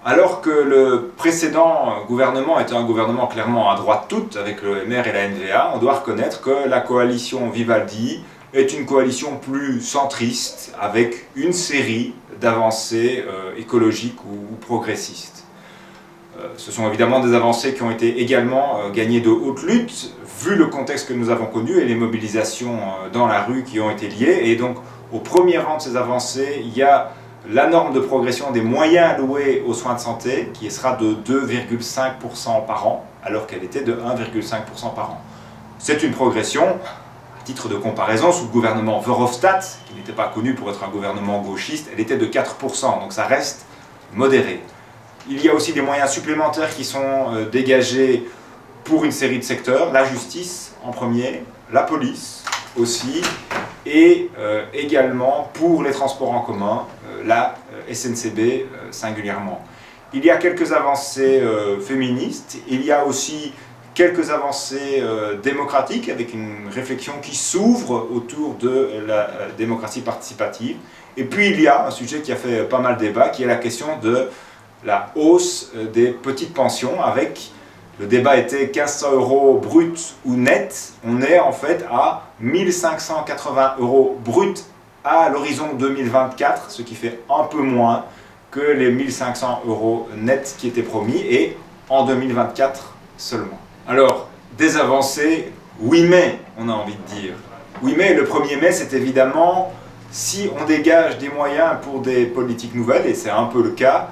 Alors que le précédent gouvernement était un gouvernement clairement à droite toute, avec le MR et la NVA, on doit reconnaître que la coalition Vivaldi est une coalition plus centriste, avec une série d'avancées écologiques ou progressistes. Ce sont évidemment des avancées qui ont été également gagnées de haute lutte, vu le contexte que nous avons connu et les mobilisations dans la rue qui ont été liées. Et donc, au premier rang de ces avancées, il y a la norme de progression des moyens alloués aux soins de santé, qui sera de 2,5% par an, alors qu'elle était de 1,5% par an. C'est une progression, à titre de comparaison, sous le gouvernement Verhofstadt, qui n'était pas connu pour être un gouvernement gauchiste, elle était de 4%, donc ça reste modéré. Il y a aussi des moyens supplémentaires qui sont dégagés pour une série de secteurs, la justice en premier, la police aussi, et également pour les transports en commun, la SNCB singulièrement. Il y a quelques avancées féministes, il y a aussi quelques avancées démocratiques avec une réflexion qui s'ouvre autour de la démocratie participative. Et puis il y a un sujet qui a fait pas mal débat, qui est la question de la hausse des petites pensions, avec le débat était 1500 € brut ou net. On est en fait à 1580 € brut à l'horizon 2024, ce qui fait un peu moins que les 1500 € net qui étaient promis, et en 2024 seulement. Alors, des avancées, oui mais, on a envie de dire. Oui mais, le 1er mai, c'est évidemment, si on dégage des moyens pour des politiques nouvelles, et c'est un peu le cas,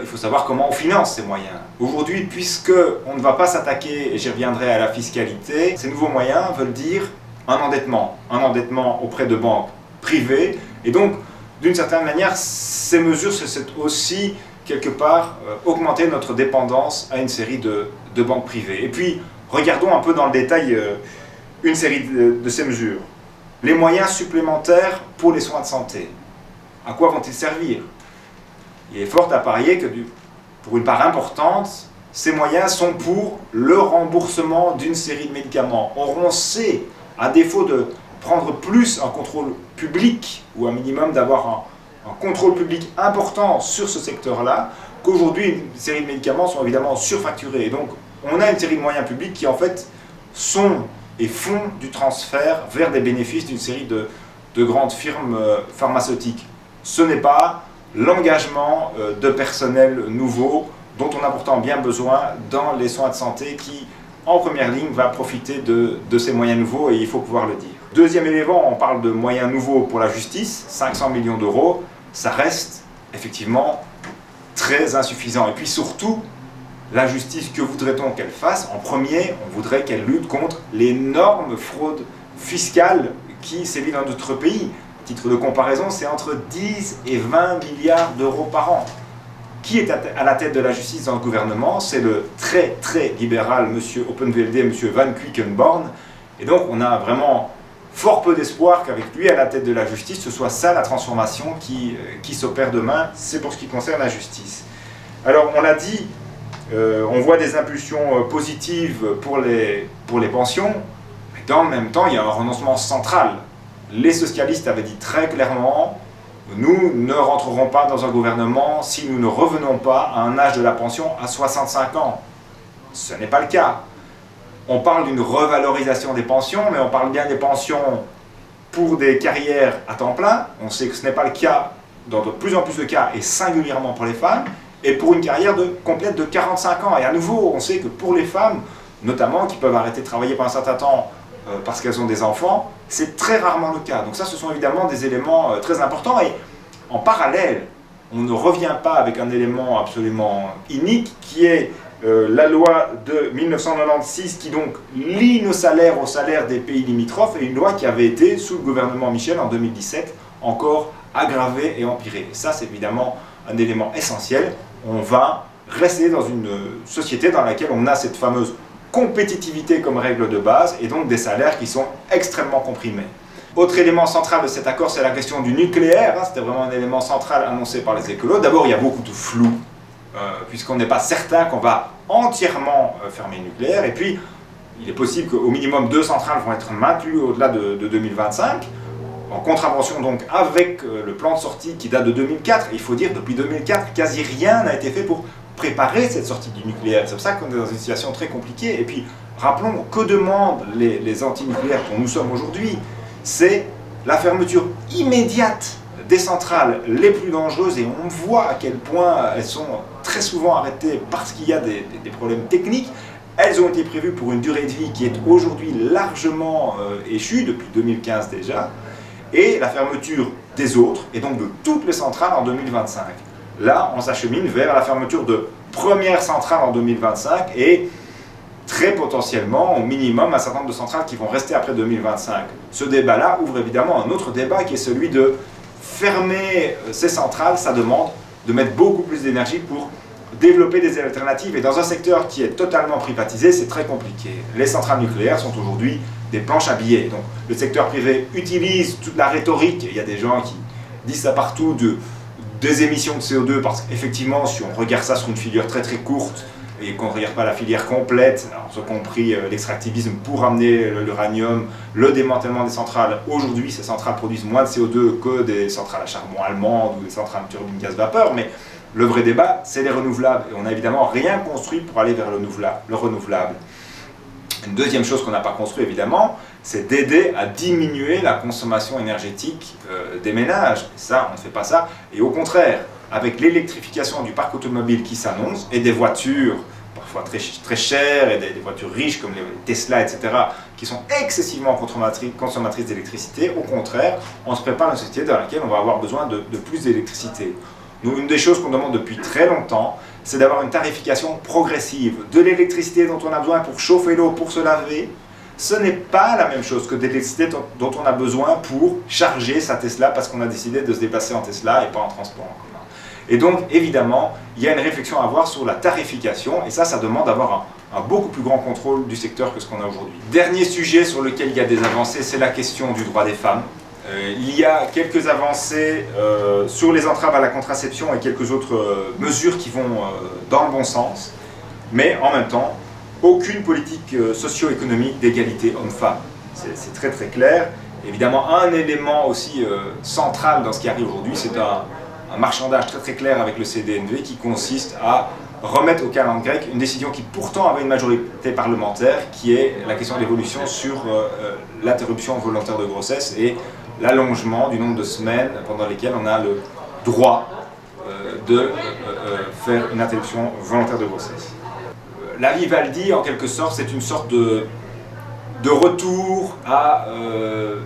il faut savoir comment on finance ces moyens. Aujourd'hui, puisque on ne va pas s'attaquer, et j'y reviendrai, à la fiscalité, ces nouveaux moyens veulent dire un endettement auprès de banques privées, et donc, d'une certaine manière, ces mesures, c'est aussi, quelque part, augmenter notre dépendance à une série de banques privées. Et puis, regardons un peu dans le détail une série de ces mesures. Les moyens supplémentaires pour les soins de santé. À quoi vont-ils servir ? Il est fort à parier que, pour une part importante, ces moyens sont pour le remboursement d'une série de médicaments. Or, on sait, à défaut de prendre plus un contrôle public, ou un minimum d'avoir un contrôle public important sur ce secteur-là, qu'aujourd'hui, une série de médicaments sont évidemment surfacturés. Et donc, on a une série de moyens publics qui, en fait, sont et font du transfert vers des bénéfices d'une série de grandes firmes pharmaceutiques. Ce n'est pas l'engagement de personnel nouveau dont on a pourtant bien besoin dans les soins de santé qui, en première ligne, va profiter de ces moyens nouveaux, et il faut pouvoir le dire. Deuxième élément, on parle de moyens nouveaux pour la justice, 500 millions €, ça reste effectivement très insuffisant. Et puis surtout, la justice, que voudrait-on qu'elle fasse ? En premier, on voudrait qu'elle lutte contre l'énorme fraude fiscale qui sévit dans notre pays. Titre de comparaison, c'est entre 10 et 20 milliards d'euros par an. Qui est à la tête de la justice dans le gouvernement ? C'est le très très libéral M. Oppenwelde, M. Van Quickenborne. Et donc on a vraiment fort peu d'espoir qu'avec lui à la tête de la justice, ce soit ça la transformation qui s'opère demain. C'est pour ce qui concerne la justice. Alors on l'a dit, on voit des impulsions positives pour les pensions, mais dans le même temps il y a un renoncement central. Les socialistes avaient dit très clairement, nous ne rentrerons pas dans un gouvernement si nous ne revenons pas à un âge de la pension à 65 ans. Ce n'est pas le cas. On parle d'une revalorisation des pensions, mais on parle bien des pensions pour des carrières à temps plein. On sait que ce n'est pas le cas dans de plus en plus de cas, et singulièrement pour les femmes, et pour une carrière complète de 45 ans. Et à nouveau, on sait que pour les femmes, notamment, qui peuvent arrêter de travailler pendant un certain temps parce qu'elles ont des enfants, c'est très rarement le cas. Donc ça, ce sont évidemment des éléments très importants. Et en parallèle, on ne revient pas avec un élément absolument inique, qui est la loi de 1996, qui donc lie nos salaires au salaire des pays limitrophes, et une loi qui avait été, sous le gouvernement Michel en 2017, encore aggravée et empirée. Et ça, c'est évidemment un élément essentiel. On va rester dans une société dans laquelle on a cette fameuse compétitivité comme règle de base, et donc des salaires qui sont extrêmement comprimés. Autre élément central de cet accord, c'est la question du nucléaire. C'était vraiment un élément central annoncé par les écolos. D'abord, il y a beaucoup de flou, puisqu'on n'est pas certain qu'on va entièrement fermer le nucléaire, et puis il est possible qu'au minimum 2 centrales vont être maintenues au-delà de 2025. en contravention donc avec le plan de sortie qui date de 2004. Il faut dire, depuis 2004, quasi rien n'a été fait pour préparer cette sortie du nucléaire. C'est pour ça qu'on est dans une situation très compliquée. Et puis, rappelons que demandent les antinucléaires dont nous sommes aujourd'hui. C'est la fermeture immédiate des centrales les plus dangereuses, et on voit à quel point elles sont très souvent arrêtées parce qu'il y a des problèmes techniques. Elles ont été prévues pour une durée de vie qui est aujourd'hui largement échue, depuis 2015 déjà, et la fermeture des autres, et donc de toutes les centrales en 2025. Là, on s'achemine vers la fermeture de premières centrales en 2025, et très potentiellement, au minimum, un certain nombre de centrales qui vont rester après 2025. Ce débat-là ouvre évidemment un autre débat qui est celui de fermer ces centrales. Ça demande de mettre beaucoup plus d'énergie pour développer des alternatives, et dans un secteur qui est totalement privatisé, c'est très compliqué. Les centrales nucléaires sont aujourd'hui des planches à billets. Donc le secteur privé utilise toute la rhétorique, il y a des gens qui disent ça partout, des émissions de CO2, parce qu'effectivement, si on regarde ça sur une filière très très courte, et qu'on ne regarde pas la filière complète, ce compris l'extractivisme pour amener l'uranium, le démantèlement des centrales. Aujourd'hui, ces centrales produisent moins de CO2 que des centrales à charbon allemandes ou des centrales à turbine gaz-vapeur, mais le vrai débat, c'est les renouvelables. Et on n'a évidemment rien construit pour aller vers le renouvelable. Une deuxième chose qu'on n'a pas construit, évidemment, c'est d'aider à diminuer la consommation énergétique des ménages. Et ça, on ne fait pas ça. Et au contraire, avec l'électrification du parc automobile qui s'annonce, et des voitures parfois très, très chères, et des voitures riches comme les Tesla, etc., qui sont excessivement consommatrices d'électricité, au contraire, on se prépare à une société dans laquelle on va avoir besoin de plus d'électricité. Nous, une des choses qu'on demande depuis très longtemps, c'est d'avoir une tarification progressive de l'électricité dont on a besoin pour chauffer l'eau, pour se laver. Ce n'est pas la même chose que de l'électricité dont on a besoin pour charger sa Tesla, parce qu'on a décidé de se déplacer en Tesla et pas en transport en commun. Et donc, évidemment, il y a une réflexion à avoir sur la tarification, et ça demande d'avoir un beaucoup plus grand contrôle du secteur que ce qu'on a aujourd'hui. Dernier sujet sur lequel il y a des avancées, c'est la question du droit des femmes. Il y a quelques avancées sur les entraves à la contraception et quelques autres mesures qui vont dans le bon sens, mais en même temps, aucune politique socio-économique d'égalité homme-femme. C'est très très clair. Évidemment, un élément aussi central dans ce qui arrive aujourd'hui, c'est un marchandage très très clair avec le CDNV qui consiste à remettre au calendrier grec une décision qui pourtant avait une majorité parlementaire, qui est la question de l'évolution sur l'interruption volontaire de grossesse et l'allongement du nombre de semaines pendant lesquelles on a le droit de faire une interruption volontaire de grossesse. La Vivaldi, en quelque sorte, c'est une sorte de retour à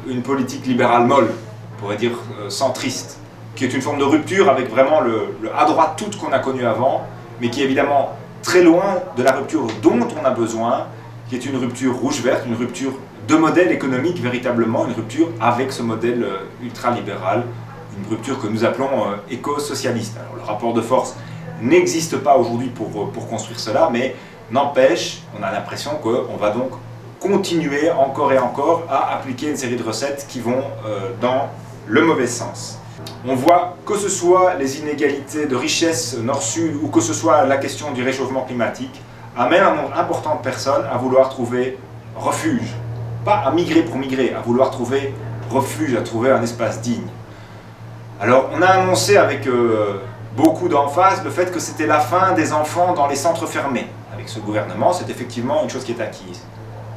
une politique libérale molle, on pourrait dire centriste, qui est une forme de rupture avec vraiment le à droite toute qu'on a connu avant, mais qui est évidemment très loin de la rupture dont on a besoin, qui est une rupture rouge-verte, une rupture de modèle économique véritablement, une rupture avec ce modèle ultralibéral, une rupture que nous appelons éco-socialiste. Alors le rapport de force n'existe pas aujourd'hui pour construire cela, mais n'empêche, on a l'impression qu'on va donc continuer encore et encore à appliquer une série de recettes qui vont dans le mauvais sens. On voit que ce soit les inégalités de richesse nord-sud ou que ce soit la question du réchauffement climatique, amène un nombre important de personnes à vouloir trouver refuge. Pas à migrer pour migrer, à vouloir trouver refuge, à trouver un espace digne. Alors on a annoncé avec beaucoup d'emphase le fait que c'était la fin des enfants dans les centres fermés. Avec ce gouvernement, c'est effectivement une chose qui est acquise.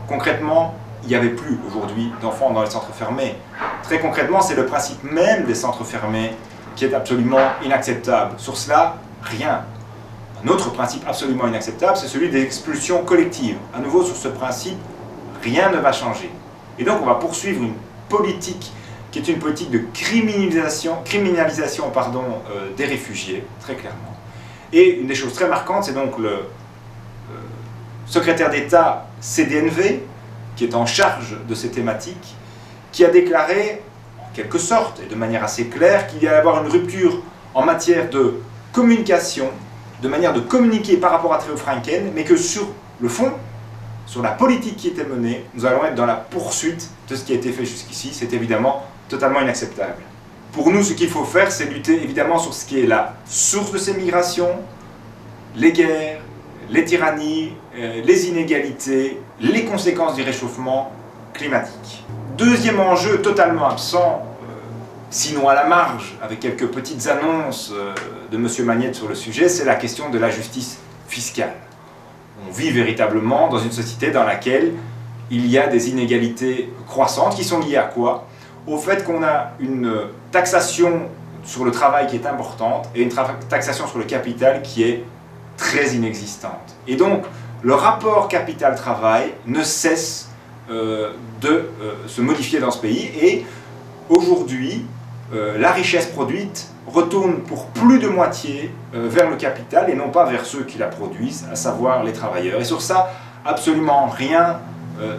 Concrètement, il n'y avait plus aujourd'hui d'enfants dans les centres fermés. Très concrètement, c'est le principe même des centres fermés qui est absolument inacceptable. Sur cela, rien. Un autre principe absolument inacceptable, c'est celui des expulsions collectives. À nouveau, sur ce principe, rien ne va changer. Et donc, on va poursuivre une politique qui est une politique de criminalisation des réfugiés, très clairement. Et une des choses très marquantes, c'est donc le secrétaire d'État CDNV, qui est en charge de ces thématiques, qui a déclaré, en quelque sorte, et de manière assez claire, qu'il y allait y avoir une rupture en matière de communication, de manière de communiquer par rapport à Theo Franken, mais que sur le fond, sur la politique qui était menée, nous allons être dans la poursuite de ce qui a été fait jusqu'ici. C'est évidemment totalement inacceptable. Pour nous, ce qu'il faut faire, c'est lutter évidemment sur ce qui est la source de ces migrations, les guerres, les tyrannies, les inégalités, les conséquences du réchauffement climatique. Deuxième enjeu totalement absent sinon à la marge, avec quelques petites annonces de M. Magnette sur le sujet, c'est la question de la justice fiscale. On vit véritablement dans une société dans laquelle il y a des inégalités croissantes qui sont liées à quoi? Au fait qu'on a une taxation sur le travail qui est importante et une taxation sur le capital qui est très inexistante. Et donc, le rapport capital-travail ne cesse de se modifier dans ce pays et aujourd'hui, la richesse produite retourne pour plus de moitié vers le capital et non pas vers ceux qui la produisent, à savoir les travailleurs. Et sur ça, absolument rien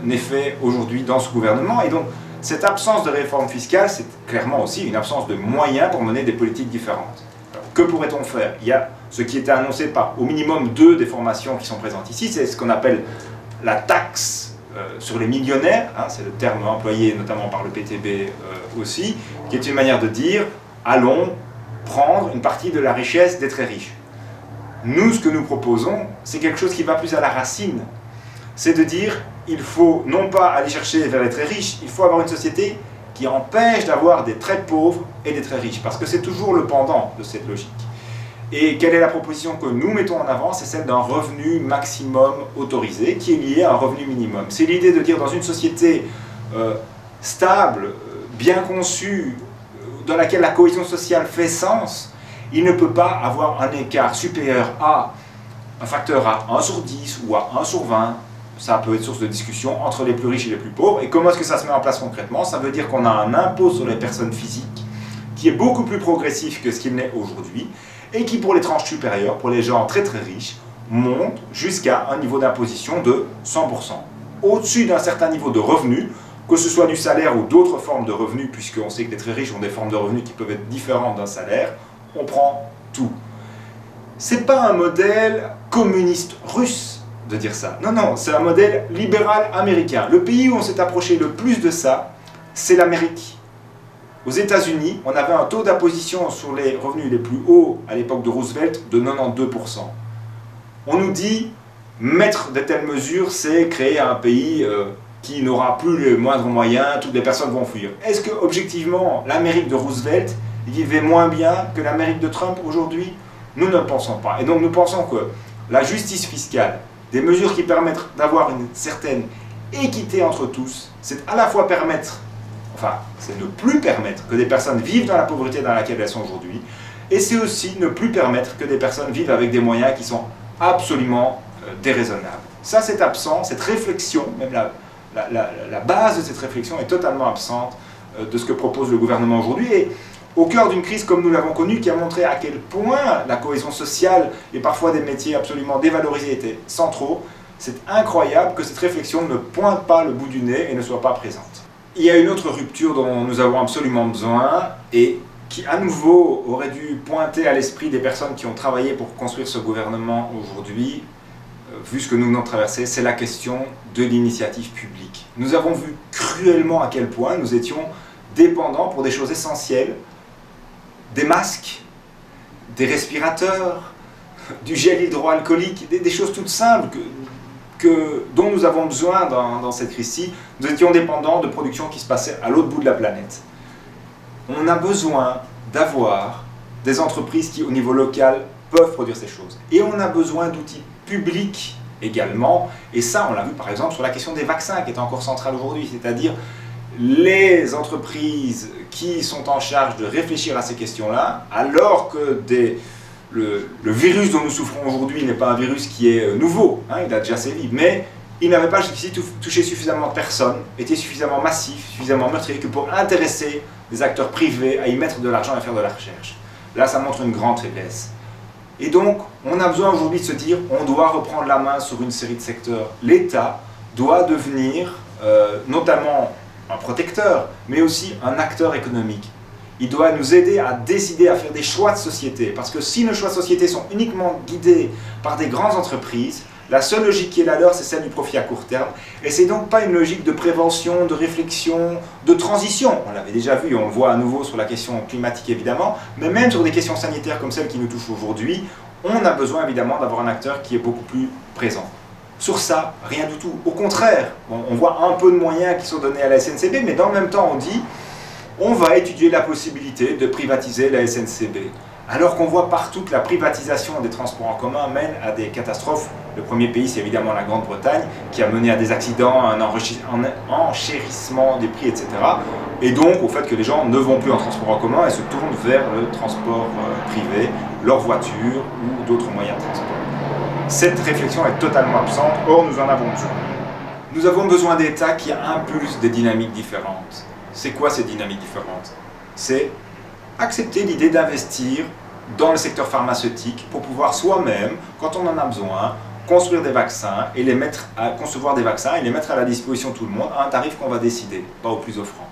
n'est fait aujourd'hui dans ce gouvernement. Et donc, cette absence de réforme fiscale, c'est clairement aussi une absence de moyens pour mener des politiques différentes. Alors, que pourrait-on faire? Il y a ce qui était annoncé par au minimum 2 des formations qui sont présentes ici, c'est ce qu'on appelle la taxe sur les millionnaires, hein, c'est le terme employé notamment par le PTB aussi, qui est une manière de dire allons prendre une partie de la richesse des très riches. Nous, ce que nous proposons, c'est quelque chose qui va plus à la racine. C'est de dire il faut non pas aller chercher vers les très riches, il faut avoir une société qui empêche d'avoir des très pauvres et des très riches, parce que c'est toujours le pendant de cette logique. Et quelle est la proposition que nous mettons en avant? C'est celle d'un revenu maximum autorisé, qui est lié à un revenu minimum. C'est l'idée de dire dans une société stable, bien conçue, dans laquelle la cohésion sociale fait sens, il ne peut pas avoir un écart supérieur à un facteur à 1 sur 10 ou à 1 sur 20. Ça peut être source de discussion entre les plus riches et les plus pauvres. Et comment est-ce que ça se met en place concrètement? Ça veut dire qu'on a un impôt sur les personnes physiques qui est beaucoup plus progressif que ce qu'il n'est aujourd'hui et qui, pour les tranches supérieures, pour les gens très très riches, monte jusqu'à un niveau d'imposition de 100%. Au-dessus d'un certain niveau de revenus, que ce soit du salaire ou d'autres formes de revenus, puisqu'on sait que les très riches ont des formes de revenus qui peuvent être différentes d'un salaire, on prend tout. C'est pas un modèle communiste russe de dire ça. Non, non, c'est un modèle libéral américain. Le pays où on s'est approché le plus de ça, c'est l'Amérique. Aux États-Unis, on avait un taux d'imposition sur les revenus les plus hauts à l'époque de Roosevelt de 92%. On nous dit, mettre de telles mesures, c'est créer un pays qui n'aura plus les moindres moyens, toutes les personnes vont fuir. Est-ce que, objectivement, l'Amérique de Roosevelt vivait moins bien que l'Amérique de Trump aujourd'hui? Nous ne le pensons pas. Et donc nous pensons que la justice fiscale, des mesures qui permettent d'avoir une certaine équité entre tous, c'est à la fois permettre, enfin, c'est ne plus permettre que des personnes vivent dans la pauvreté dans laquelle elles sont aujourd'hui, et c'est aussi ne plus permettre que des personnes vivent avec des moyens qui sont absolument déraisonnables. Ça, c'est absent, cette réflexion, même la base de cette réflexion est totalement absente de ce que propose le gouvernement aujourd'hui. Et au cœur d'une crise comme nous l'avons connue, qui a montré à quel point la cohésion sociale et parfois des métiers absolument dévalorisés étaient centraux, c'est incroyable que cette réflexion ne pointe pas le bout du nez et ne soit pas présente. Il y a une autre rupture dont nous avons absolument besoin et qui à nouveau aurait dû pointer à l'esprit des personnes qui ont travaillé pour construire ce gouvernement aujourd'hui, vu ce que nous venons de traverser, c'est la question de l'initiative publique. Nous avons vu cruellement à quel point nous étions dépendants pour des choses essentielles, des masques, des respirateurs, du gel hydroalcoolique, des choses toutes simples dont nous avons besoin dans cette crise-ci. Nous étions dépendants de productions qui se passaient à l'autre bout de la planète. On a besoin d'avoir des entreprises qui, au niveau local, peuvent produire ces choses. Et on a besoin d'outils publics également. Et ça, on l'a vu par exemple sur la question des vaccins, qui est encore centrale aujourd'hui, c'est-à-dire les entreprises qui sont en charge de réfléchir à ces questions-là, alors que le virus dont nous souffrons aujourd'hui n'est pas un virus qui est nouveau, hein, il a déjà sévi, mais il n'avait pas jusqu'ici touché suffisamment de personnes, était suffisamment massif, suffisamment meurtrier que pour intéresser des acteurs privés à y mettre de l'argent et à faire de la recherche. Là, ça montre une grande faiblesse. Et donc, on a besoin aujourd'hui de se dire, on doit reprendre la main sur une série de secteurs. L'État doit devenir notamment un protecteur, mais aussi un acteur économique. Il doit nous aider à décider, à faire des choix de société. Parce que si nos choix de société sont uniquement guidés par des grandes entreprises, la seule logique qui est la leur, c'est celle du profit à court terme. Et c'est donc pas une logique de prévention, de réflexion, de transition. On l'avait déjà vu, on le voit à nouveau sur la question climatique évidemment, mais même sur des questions sanitaires comme celles qui nous touchent aujourd'hui, on a besoin évidemment d'avoir un acteur qui est beaucoup plus présent. Sur ça, rien du tout. Au contraire, on voit un peu de moyens qui sont donnés à la SNCB, mais dans le même temps, on dit on va étudier la possibilité de privatiser la SNCB. Alors qu'on voit partout que la privatisation des transports en commun mène à des catastrophes. Le premier pays, c'est évidemment la Grande-Bretagne, qui a mené à des accidents, un enchérissement des prix, etc. Et donc au fait que les gens ne vont plus en transport en commun et se tournent vers le transport privé, leur voiture ou d'autres moyens de transport. Cette réflexion est totalement absente, or nous en avons besoin. Nous avons besoin d'États qui impulsent des dynamiques différentes. C'est quoi ces dynamiques différentes? C'est accepter l'idée d'investir dans le secteur pharmaceutique pour pouvoir soi-même, quand on en a besoin, construire des vaccins et concevoir des vaccins et les mettre à la disposition de tout le monde à un tarif qu'on va décider, pas au plus offrant.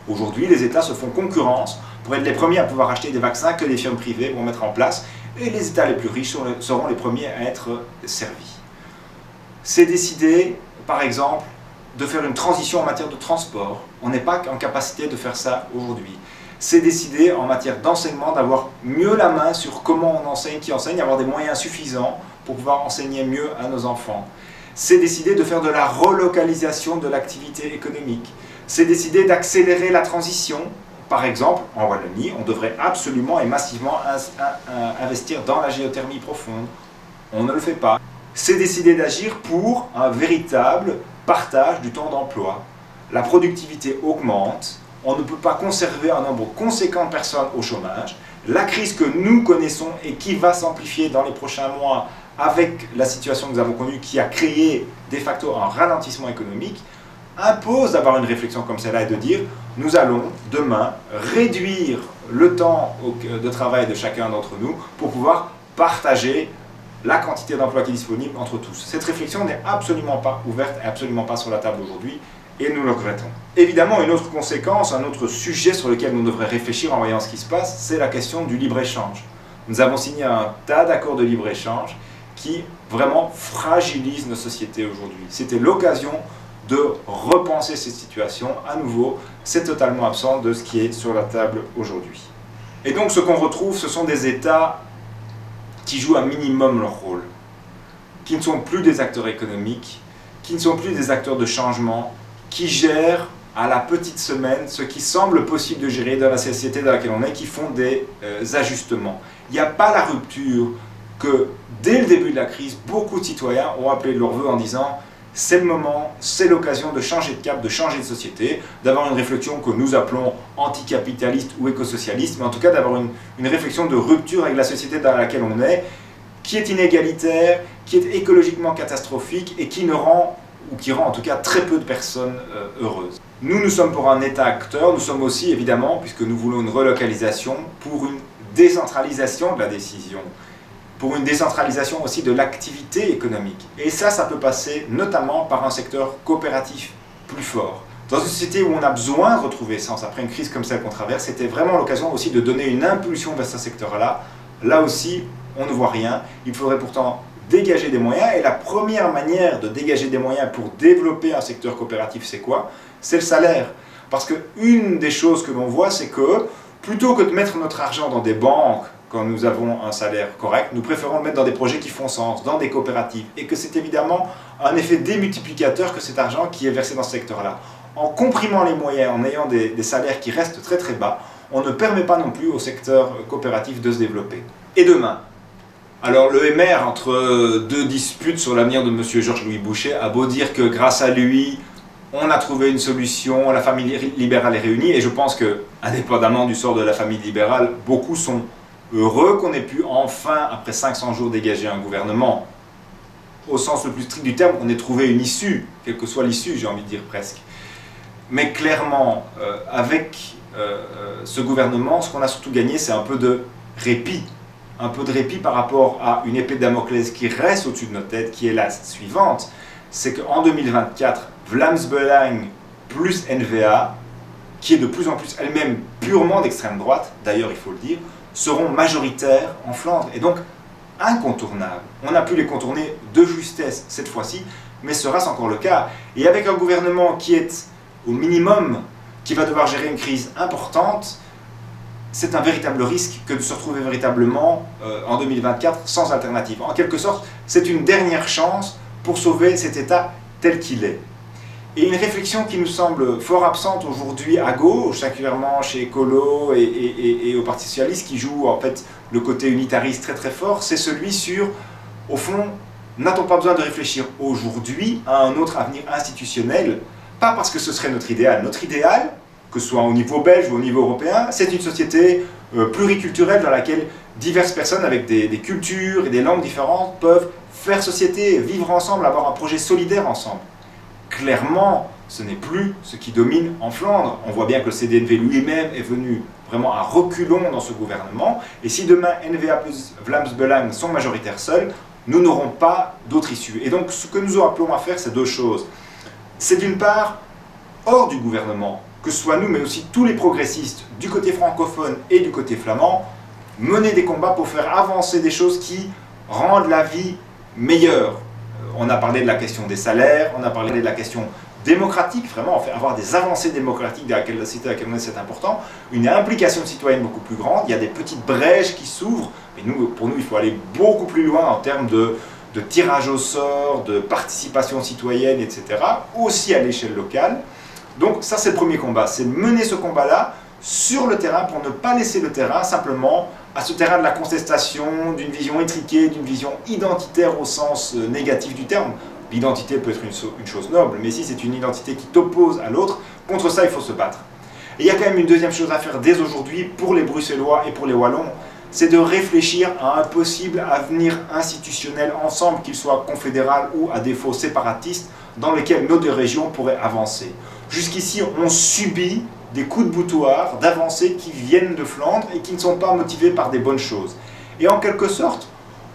Aujourd'hui, les États se font concurrence pour être les premiers à pouvoir acheter des vaccins que les firmes privées vont mettre en place et les États les plus riches seront les premiers à être servis. C'est décider, par exemple, de faire une transition en matière de transport. On n'est pas en capacité de faire ça aujourd'hui. C'est décider en matière d'enseignement d'avoir mieux la main sur comment on enseigne, qui enseigne, avoir des moyens suffisants pour pouvoir enseigner mieux à nos enfants. C'est décider de faire de la relocalisation de l'activité économique. C'est décider d'accélérer la transition. Par exemple, en Wallonie, on devrait absolument et massivement investir dans la géothermie profonde. On ne le fait pas. C'est décider d'agir pour un véritable partage du temps d'emploi. La productivité augmente, on ne peut pas conserver un nombre conséquent de personnes au chômage. La crise que nous connaissons et qui va s'amplifier dans les prochains mois avec la situation que nous avons connue qui a créé de facto un ralentissement économique, impose d'avoir une réflexion comme celle-là et de dire nous allons demain réduire le temps de travail de chacun d'entre nous pour pouvoir partager la quantité d'emplois qui est disponible entre tous. Cette réflexion n'est absolument pas ouverte et absolument pas sur la table aujourd'hui et nous le regrettons. Évidemment, une autre conséquence, un autre sujet sur lequel nous devrions réfléchir en voyant ce qui se passe, c'est la question du libre-échange. Nous avons signé un tas d'accords de libre-échange qui vraiment fragilisent nos sociétés aujourd'hui. C'était l'occasion de repenser cette situation à nouveau. C'est totalement absent de ce qui est sur la table aujourd'hui. Et donc ce qu'on retrouve, ce sont des États qui jouent un minimum leur rôle, qui ne sont plus des acteurs économiques, qui ne sont plus des acteurs de changement, qui gèrent à la petite semaine ce qui semble possible de gérer dans la société dans laquelle on est, qui font des ajustements. Il n'y a pas la rupture que, dès le début de la crise, beaucoup de citoyens ont appelé de leur vœu en disant « c'est le moment, c'est l'occasion de changer de cap, de changer de société, d'avoir une réflexion que nous appelons anticapitaliste ou écosocialiste, mais en tout cas d'avoir une réflexion de rupture avec la société dans laquelle on est, qui est inégalitaire, qui est écologiquement catastrophique et qui rend en tout cas très peu de personnes heureuses. » Nous sommes pour un État acteur, nous sommes aussi évidemment, puisque nous voulons une relocalisation, pour une décentralisation de la décision, pour une décentralisation aussi de l'activité économique. Et ça peut passer notamment par un secteur coopératif plus fort. Dans une société où on a besoin de retrouver sens, après une crise comme celle qu'on traverse, c'était vraiment l'occasion aussi de donner une impulsion vers ce secteur-là. Là aussi, on ne voit rien. Il faudrait pourtant dégager des moyens. Et la première manière de dégager des moyens pour développer un secteur coopératif, c'est quoi? C'est le salaire. Parce qu'une des choses que l'on voit, c'est que plutôt que de mettre notre argent dans des banques, quand nous avons un salaire correct, nous préférons le mettre dans des projets qui font sens, dans des coopératives. Et que c'est évidemment un effet démultiplicateur que cet argent qui est versé dans ce secteur-là. En comprimant les moyens, en ayant des salaires qui restent très très bas, on ne permet pas non plus au secteur coopératif de se développer. Et demain? Alors le MR, entre deux disputes sur l'avenir de M. Georges-Louis Boucher, a beau dire que grâce à lui, on a trouvé une solution, la famille libérale est réunie, et je pense que, indépendamment du sort de la famille libérale, beaucoup sont heureux qu'on ait pu enfin, après 500 jours, dégager un gouvernement. Au sens le plus strict du terme, on ait trouvé une issue, quelle que soit l'issue, j'ai envie de dire presque. Mais clairement, avec ce gouvernement, ce qu'on a surtout gagné, c'est un peu de répit. Un peu de répit par rapport à une épée de Damoclès qui reste au-dessus de nos têtes, qui est la suivante. C'est qu'en 2024, Vlaams Belang plus NVA, qui est de plus en plus elle-même purement d'extrême droite, d'ailleurs il faut le dire, seront majoritaires en Flandre et donc incontournables. On a pu les contourner de justesse cette fois-ci, mais sera-ce encore le cas? Et avec un gouvernement qui est au minimum, qui va devoir gérer une crise importante, c'est un véritable risque que de se retrouver véritablement en 2024 sans alternative. En quelque sorte, c'est une dernière chance pour sauver cet État tel qu'il est. Et une réflexion qui nous semble fort absente aujourd'hui à gauche, singulièrement chez Écolo et au Parti Socialiste, qui joue en fait le côté unitariste très très fort, c'est celui sur, au fond, n'a-t-on pas besoin de réfléchir aujourd'hui à un autre avenir institutionnel? Pas parce que ce serait notre idéal. Notre idéal, que ce soit au niveau belge ou au niveau européen, c'est une société pluriculturelle dans laquelle diverses personnes avec des cultures et des langues différentes peuvent faire société, vivre ensemble, avoir un projet solidaire ensemble. Clairement, ce n'est plus ce qui domine en Flandre. On voit bien que le CD&V lui-même est venu vraiment à reculons dans ce gouvernement. Et si demain NVA plus Vlaams Belang sont majoritaires seuls, nous n'aurons pas d'autre issue. Et donc ce que nous appelons à faire, c'est deux choses. C'est d'une part, hors du gouvernement, que ce soit nous, mais aussi tous les progressistes, du côté francophone et du côté flamand, mener des combats pour faire avancer des choses qui rendent la vie meilleure. On a parlé de la question des salaires, on a parlé de la question démocratique, vraiment avoir des avancées démocratiques dans la société à laquelle on est, c'est important, une implication citoyenne beaucoup plus grande, il y a des petites brèches qui s'ouvrent, mais pour nous, il faut aller beaucoup plus loin en termes de tirage au sort, de participation citoyenne, etc., aussi à l'échelle locale. Donc ça, c'est le premier combat, c'est mener ce combat-là sur le terrain pour ne pas laisser le terrain simplement à ce terrain de la contestation, d'une vision étriquée, d'une vision identitaire au sens négatif du terme. L'identité peut être une chose noble, mais si c'est une identité qui t'oppose à l'autre, contre ça il faut se battre. Et il y a quand même une deuxième chose à faire dès aujourd'hui pour les Bruxellois et pour les Wallons, c'est de réfléchir à un possible avenir institutionnel ensemble, qu'il soit confédéral ou à défaut séparatiste, dans lequel nos deux régions pourraient avancer. Jusqu'ici, on subit des coups de boutoir, d'avancées qui viennent de Flandre et qui ne sont pas motivés par des bonnes choses. Et en quelque sorte,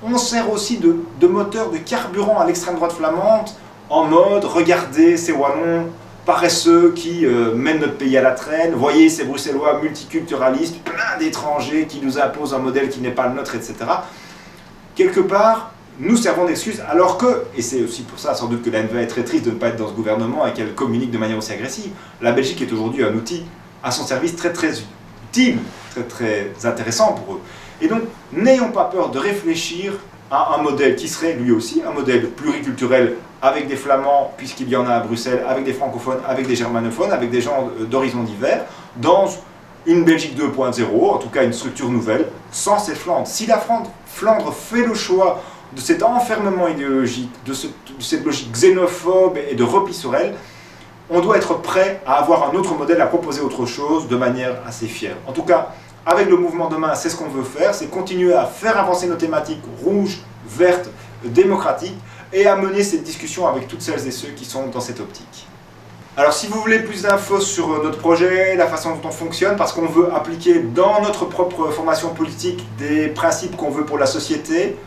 on sert aussi de moteur, de carburant à l'extrême droite flamande, en mode, regardez ces Wallons paresseux qui mènent notre pays à la traîne, voyez ces Bruxellois multiculturalistes, plein d'étrangers qui nous imposent un modèle qui n'est pas le nôtre, etc. Quelque part, nous servons d'excuse, alors que, et c'est aussi pour ça sans doute que la NVA est très triste de ne pas être dans ce gouvernement et qu'elle communique de manière aussi agressive, la Belgique est aujourd'hui un outil à son service très très utile, très très intéressant pour eux. Et donc, n'ayons pas peur de réfléchir à un modèle qui serait lui aussi un modèle pluriculturel avec des Flamands, puisqu'il y en a à Bruxelles, avec des francophones, avec des germanophones, avec des gens d'horizons divers, dans une Belgique 2.0, en tout cas une structure nouvelle, sans cette Flandre. Si la Flandre fait le choix de cet enfermement idéologique, de cette logique xénophobe et de repli sur elle, on doit être prêt à avoir un autre modèle, à proposer autre chose de manière assez fière. En tout cas, avec le mouvement demain, c'est ce qu'on veut faire, c'est continuer à faire avancer nos thématiques rouges, vertes, démocratiques, et à mener cette discussion avec toutes celles et ceux qui sont dans cette optique. Alors si vous voulez plus d'infos sur notre projet, la façon dont on fonctionne, parce qu'on veut appliquer dans notre propre formation politique des principes qu'on veut pour la société,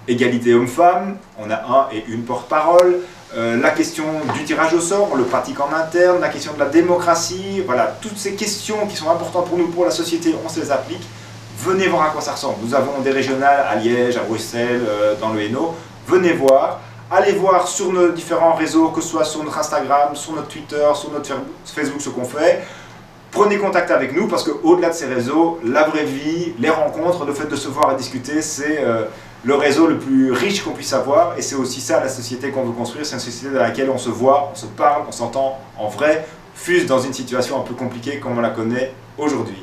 égalité homme-femme, on a un et une porte-parole, la question du tirage au sort, on le pratique en interne, la question de la démocratie, voilà, toutes ces questions qui sont importantes pour nous, pour la société, on se les applique. Venez voir à quoi ça ressemble. Nous avons des régionales à Liège, à Bruxelles, dans le Hainaut. Venez voir. Allez voir sur nos différents réseaux, que ce soit sur notre Instagram, sur notre Twitter, sur notre Facebook, ce qu'on fait. Prenez contact avec nous parce qu'au-delà de ces réseaux, la vraie vie, les rencontres, le fait de se voir et discuter, c'est le réseau le plus riche qu'on puisse avoir. Et c'est aussi ça la société qu'on veut construire. C'est une société dans laquelle on se voit, on se parle, on s'entend en vrai, fût-ce dans une situation un peu compliquée comme on la connaît aujourd'hui.